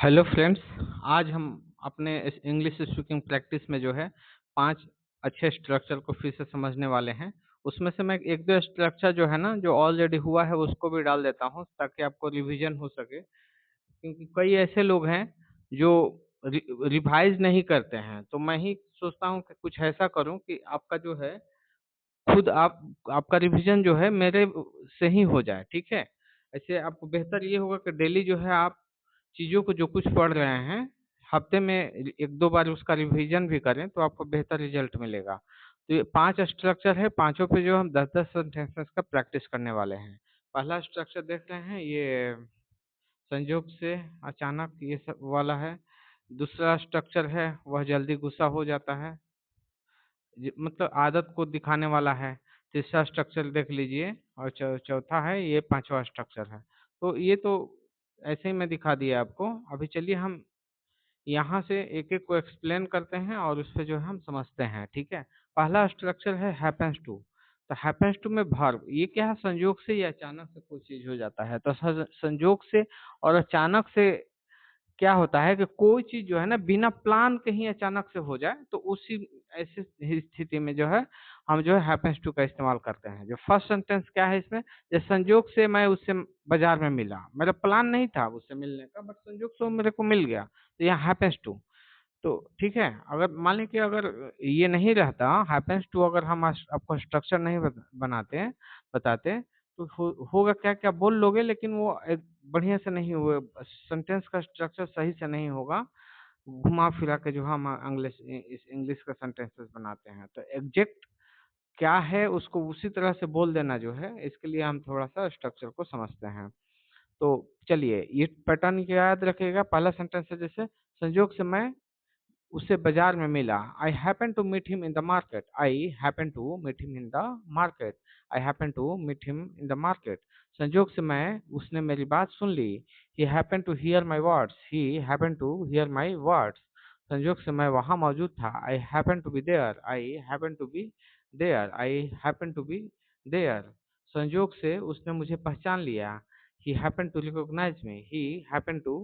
Hello friends. आज हम अपने इस इंग्लिश स्पीकिंग प्रैक्टिस में जो है 5 अच्छे स्ट्रक्चर को फिर से समझने वाले हैं। उसमें से मैं 1-2 स्ट्रक्चर जो है ना, जो ऑलरेडी हुआ है उसको भी डाल देता हूँ ताकि आपको रिवीजन हो सके। क्योंकि कई ऐसे लोग हैं जो रिवाइज़ नहीं करते हैं, तो मैं ही सोचता हूँ कि कुछ ऐसा करूँ कि आपका जो है खुद आपका रिवीजन जो है मेरे से ही हो जाए, ठीक है? ऐसे आपको बेहतर ये होगा कि डेली जो है आप चीज़ों को जो कुछ पढ़ रहे हैं, हफ्ते में 1-2 बार उसका रिवीजन भी करें तो आपको बेहतर रिज़ल्ट मिलेगा। तो ये 5 स्ट्रक्चर है, पाँचों पे जो हम 10-10 सेंटेंसेस का प्रैक्टिस करने वाले हैं। पहला स्ट्रक्चर देख रहे हैं, ये संजोग से, अचानक, ये सब वाला है। दूसरा स्ट्रक्चर है, वह जल्दी गुस्सा हो जाता है। मतलब आदत को दिखाने वाला है। तीसरा स्ट्रक्चर देख लीजिए और चौथा है, ये पांचवा स्ट्रक्चर है। तो ये तो ऐसे ही मैं दिखा दिया आपको। अभी चलिए हम यहाँ से एक एक को एक्सप्लेन करते हैं और उस पे जो है हम समझते हैं, ठीक है? पहला स्ट्रक्चर है हैपेंस टू। तो हैपेंस टू में वर्ब, ये क्या है, संयोग से या अचानक से कोई चीज हो जाता है। तो संयोग से और अचानक से क्या होता है कि कोई चीज़ जो है ना बिना प्लान के ही अचानक से हो जाए, तो उसी ऐसी ही स्थिति में जो है हम जो है हैपेंस टू का इस्तेमाल करते हैं। जो फर्स्ट सेंटेंस क्या है इसमें, जैसे संजोग से मैं उससे बाजार में मिला, मेरा प्लान नहीं था उससे मिलने का, बट संजोग से वो मेरे को मिल गया, तो यहाँ हैपेंस टू। तो ठीक है, अगर मान लें कि अगर ये नहीं रहता हैपेंस टू, अगर हम आपको स्ट्रक्चर नहीं बनाते बताते, तो होगा क्या क्या बोल लोगे, लेकिन वो एक बढ़िया से नहीं हुए, सेंटेंस का स्ट्रक्चर सही से नहीं होगा। घुमा फिरा के जो हम इंग्लिश इस इंग्लिश का सेंटेंसेस बनाते हैं, तो एग्जैक्ट क्या है उसको उसी तरह से बोल देना जो है, इसके लिए हम थोड़ा सा स्ट्रक्चर को समझते हैं। तो चलिए ये पैटर्न याद रखिएगा। पहला सेंटेंस है, जैसे संजोग से मैं उससे बाजार में मिला। I happen to meet him in the market. I happen to meet him in the market. I happen to meet him in the market. संजोग से मैं उसने मेरी बात सुन ली। He happen to hear my words. He happen to hear my words. संजोग से मैं वहाँ मौजूद था। I happen to be there. I happen to be there. I happen to be there. संजोग से उसने मुझे पहचान लिया। He happen to recognise me. He happen to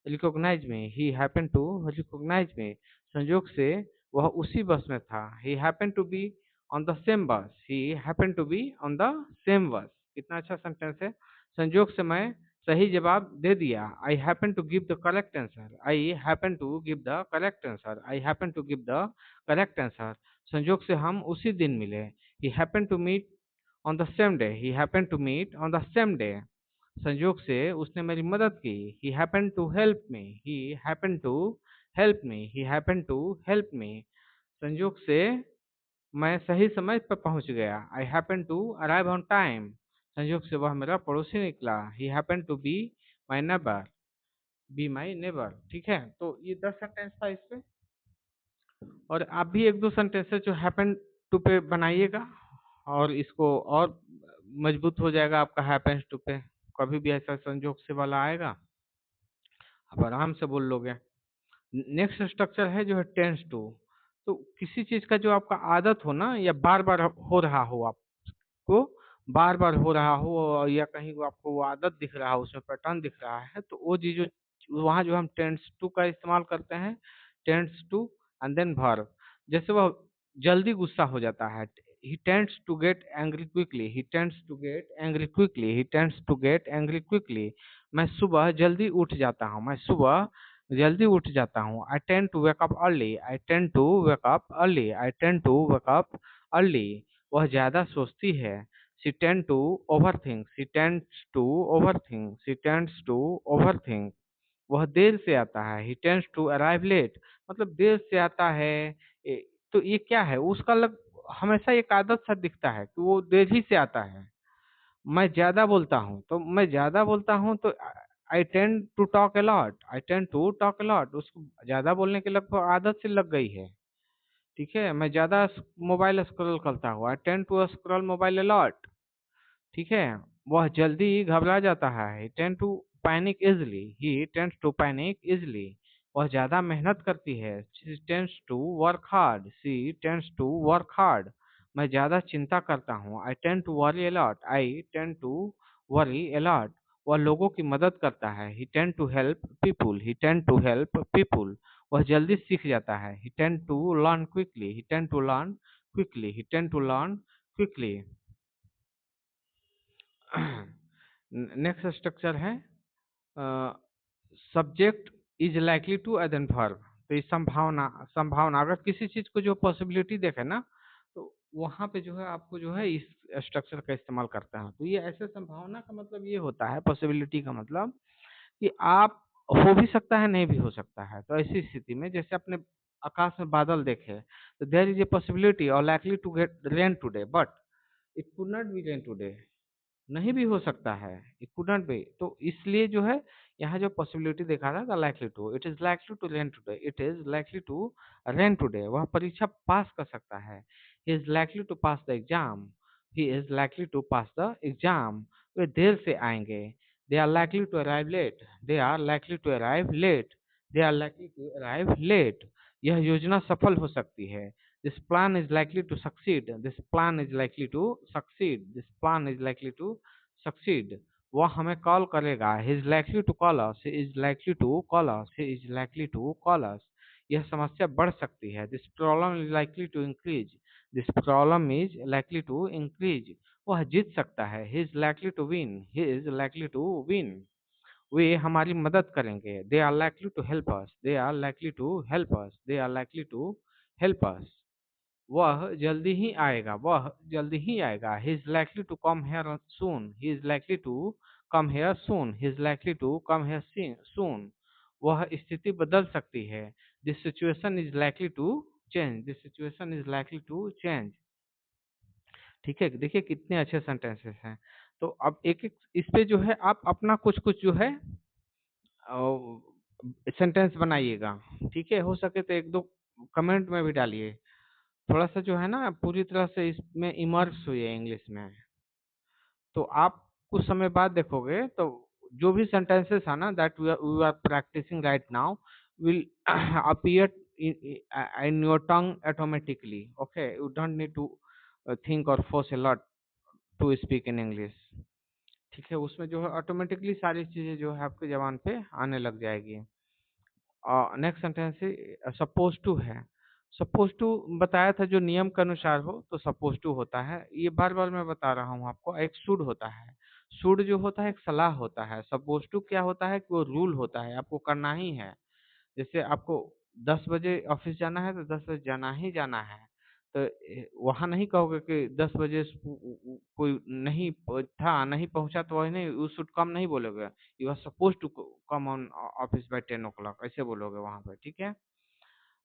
recognise me. He happen to recognise me. संजोग से वह उसी बस में था। He happen to be on the same bus. He happen to be on the same bus. कितना अच्छा sentence है। संजोग से मैं सही जवाब दे दिया। I happen to give the correct answer. I happen to give the correct answer. I happen to give the correct answer. संजोग से हम उसी दिन मिले। He happen to meet on the same day. He happen to meet on the same day. संजोग से उसने मेरी मदद की। He happen to help me. He happen to help me. He happen to help me. संजोग से मैं सही समय पर पहुंच गया। I happen to arrive on time. संजोग से वह मेरा पड़ोसी निकला। He happen to be my neighbour. Be my neighbour. ठीक है, तो ये 10 सेंटेंस था इस पे। और आप भी 1-2 सेंटेंसेस जो हैपन टू पे बनाइएगा, और इसको और मजबूत हो जाएगा आपका हैपेंस टू पे। कभी भी ऐसा संजोग से वाला आएगा, आप आराम से बोल लोगे। नेक्स्ट स्ट्रक्चर है जो है टेंस टू। तो किसी चीज का जो आपका आदत हो ना, या बार बार हो रहा हो, आपको बार बार हो रहा हो, या कहीं वो आपको वो आदत दिख रहा हो, उसमें पैटर्न दिख रहा है, तो वो चीज वहाँ जो हम टेंस टू का इस्तेमाल करते हैं। Tends to and then verb. जैसे वह जल्दी गुस्सा हो जाता है। He tends to get angry quickly. He tends to get angry quickly. He tends to get angry quickly. मैं सुबह जल्दी उठ जाता हूँ। मैं सुबह जल्दी उठ जाता हूँ। I tend to wake up early. I tend to wake up early. I tend to wake up early. वह ज्यादा सोचती है। She tend to overthink. She tends to overthink. She tends to overthink. वह देर से आता है। He tends to arrive late. मतलब देर से आता है। तो ये क्या है, उसका हमेशा एक आदत सा दिखता है कि वो देर ही से आता है। मैं ज्यादा बोलता हूँ, तो मैं ज्यादा बोलता हूँ तो I tend to talk a lot. I tend to talk a lot. उसको ज्यादा बोलने की लगभग आदत से लग गई है। ठीक है, मैं ज्यादा मोबाइल स्क्रॉल करता हूँ। I tend to scroll mobile a lot. ठीक है, वह जल्दी घबरा जाता है। He tend to panic easily. He tends to panic easily. वह ज्यादा मेहनत करती है। She tends to work hard. She tends to work hard. मैं ज्यादा चिंता करता हूँ। I tend to worry a lot. I tend to worry a lot. वह लोगों की मदद करता है। He tend to help people, he tend to help people. वह जल्दी सीख जाता है। He tend to learn quickly, he tend to learn quickly, he tend to learn quickly. Next structure है subject is likely to add an verb. तो ये संभावना, संभावना अगर किसी चीज को जो पॉसिबिलिटी देखे ना, तो वहां पे जो है आपको जो है इस स्ट्रक्चर का इस्तेमाल करता है। तो ये ऐसे संभावना का मतलब ये होता है, पॉसिबिलिटी का मतलब कि आप हो भी सकता है, नहीं भी हो सकता है। तो ऐसी स्थिति में जैसे अपने आकाश में बादल देखे, तो देयर इज ए पॉसिबिलिटी और likely to get rain today, but it could not be rain today. नहीं भी हो सकता है, इट कुड नॉट बी। तो इसलिए जो है यहाँ जो पॉसिबिलिटी देखा था the likely to, it is likely to rain today, it is likely to rain today. वह परीक्षा पास कर सकता है। He is likely to pass the exam, he is likely to pass the exam. वे देर से आएंगे। They are likely to arrive late, they are likely to arrive late, they are likely to arrive late. यह योजना सफल हो सकती है। This plan is likely to succeed. This plan is likely to succeed. This plan is likely to succeed. वह हमें call करेगा। He is likely to call us. He is likely to call us. He is likely to call us. यह समस्या बढ़ सकती है। This problem is likely to increase. This problem is likely to increase. वह जीत सकता है। He is likely to win. He is likely to win. वे हमारी मदद करेंगे। They are likely to help us. They are likely to help us. They are likely to help us. वह जल्दी ही आएगा, वह जल्दी ही आएगा। He is likely to come here soon, he is likely to come here soon, he is likely to come here soon. वह स्थिति बदल सकती है। This situation is likely to change, this situation is likely to change. ठीक है, देखिए कितने अच्छे सेंटेंसेस हैं। तो अब एक एक इस पे जो है आप अपना कुछ कुछ जो है सेंटेंस बनाइएगा। ठीक है, हो सके तो एक दो कमेंट में भी डालिए। थोड़ा सा जो है ना पूरी तरह से इसमें इमर्स हुई है इंग्लिश में। तो आप कुछ समय बाद देखोगे तो जो भी सेंटेंसेस है ना that we are practicing right now will appear in your tongue automatically. Okay, you don't need to think और force a lot to speak in English. ठीक है, उसमें जो है ऑटोमेटिकली सारी चीजें जो है आपके जबान पे आने लग जाएगी। नेक्स्ट सेंटेंस सपोज टू है। सपोज टू बताया था जो नियम के अनुसार हो तो सपोज टू होता है। ये बार बार मैं बता रहा हूँ आपको। एक शुड होता है, शुड जो होता है एक सलाह होता है। सपोज टू क्या होता है कि वो रूल होता है, आपको करना ही है। जैसे आपको 10 बजे ऑफिस जाना है तो 10 बजे जाना ही जाना है। तो वहाँ नहीं कहोगे कि 10 बजे कोई नहीं था, नहीं पहुँचा तो वही नहीं, यू शुड कम नहीं बोलोगे। You are suppose to come on office by 10 o'clock ऐसे बोलोगे वहाँ पे। ठीक है,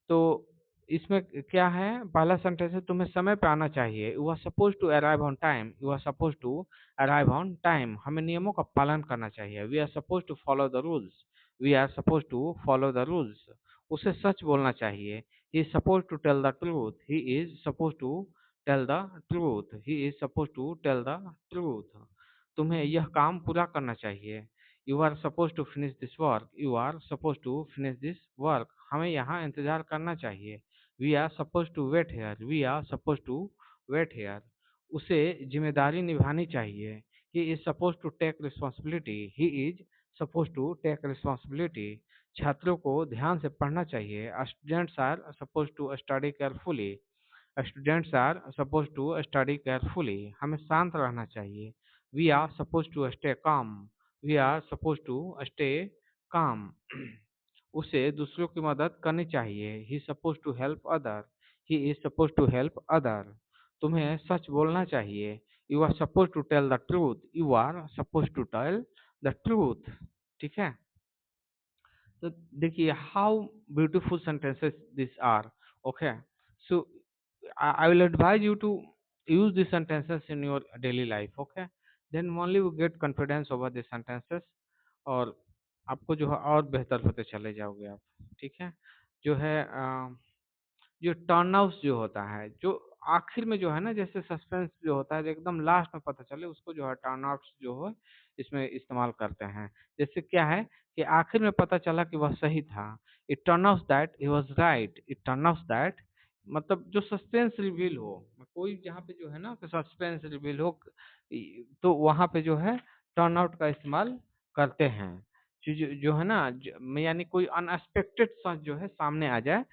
तो इसमें क्या है, पहला सेंटेंस है तुम्हें समय पे आना चाहिए। You are suppose to arrive on time, you are suppose to arrive on time. हमें नियमों का पालन करना चाहिए। We are suppose to follow the rules, we are suppose to follow the rules. उसे सच बोलना चाहिए। He is suppose to tell the truth, he is suppose to tell the truth, he is suppose to tell the truth. तुम्हें यह काम पूरा करना चाहिए। You are suppose to finish this work, you are suppose to finish this work. हमें यहाँ इंतजार करना चाहिए। We are suppose to wait here, we are suppose to wait here. उसे जिम्मेदारी निभानी चाहिए। He is suppose to take responsibility, he is suppose to take responsibility. छात्रों को ध्यान से पढ़ना चाहिए। Students are suppose to study carefully, students are suppose to study carefully. हमें शांत रहना चाहिए। We are suppose to stay calm, we are suppose to stay calm. उसे दूसरों की मदद करनी चाहिए। He suppose to help other, he is suppose to help other. तुम्हें सच बोलना चाहिए। You are suppose to tell the truth, you are suppose to tell the truth. ठीक है, तो देखिए how beautiful sentences this are. Okay, so I will advise you to use these sentences in your daily life. Okay, then only you get confidence over the sentences और आपको जो है और बेहतर होते चले जाओगे आप। ठीक है, जो है जो टर्न आउट जो होता है, जो आखिर में जो है ना, जैसे सस्पेंस जो होता है जो एकदम लास्ट में पता चले, उसको जो है टर्न आउट जो है इसमें इस्तेमाल करते हैं। जैसे क्या है कि आखिर में पता चला कि वह सही था। It turn out that he was right, it turn out that मतलब जो सस्पेंस रिवील हो, कोई जहाँ पे जो है ना सस्पेंस रिवील हो तो वहाँ पे जो है टर्न आउट का इस्तेमाल करते हैं। चीज़ जो है ना यानी कोई अनएक्सपेक्टेड सा जो है सामने आ जाए,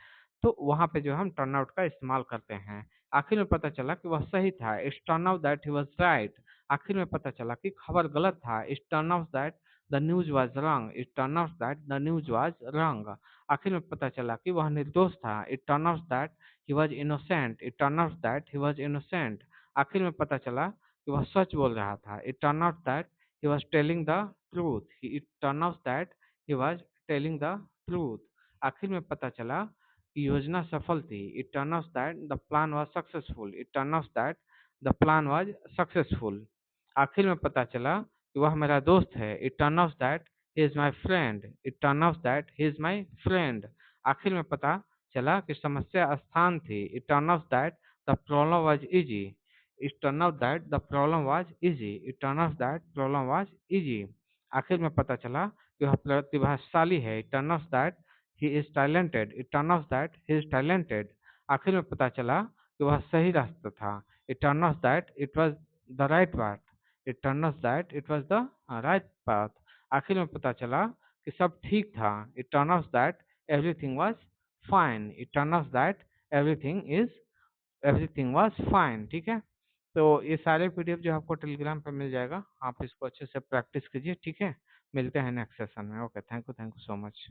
तो वहाँ पे जो है हम टर्न आउट का इस्तेमाल करते हैं। आखिर में पता चला कि वह सही था, it's turn out that he was right. आखिर में पता चला कि खबर गलत था, it's turn out that the news was wrong, it turn out that the news was wrong. आखिर में पता चला कि वह निर्दोष था, it turn out that he was innocent, it turn out that he was innocent. आखिर में पता चला कि वह सच बोल रहा था, it turn out that he was telling the truth. It turned out that he was telling the truth. आखिर में पता चला कि योजना सफल थी। It turned out that the plan was successful. It turned out that the plan was successful. आखिर में पता चला कि वह मेरा दोस्त है। It turned out that he is my friend. It turned out that he is my friend. आखिर में पता चला कि समस्या आसान थी। It turned out that the problem was easy. It turned out that the problem was easy. It turned out that problem was easy. आखिर में पता चला कि वह प्रतिभाशाली है। It turned out that he is talented. It turned out that he is talented. आखिर में पता चला कि वह सही रास्ता था। It turned out that it was the right path. It turned out that it was the right path. आखिर में पता चला कि सब ठीक था। It turned out that everything was fine. It turned out that everything was fine. ठीक है? तो ये सारे पीडीएफ जो आपको टेलीग्राम पे मिल जाएगा, आप इसको अच्छे से प्रैक्टिस कीजिए, ठीक है? मिलते हैं नेक्स्ट सेशन में। Okay, thank you so much.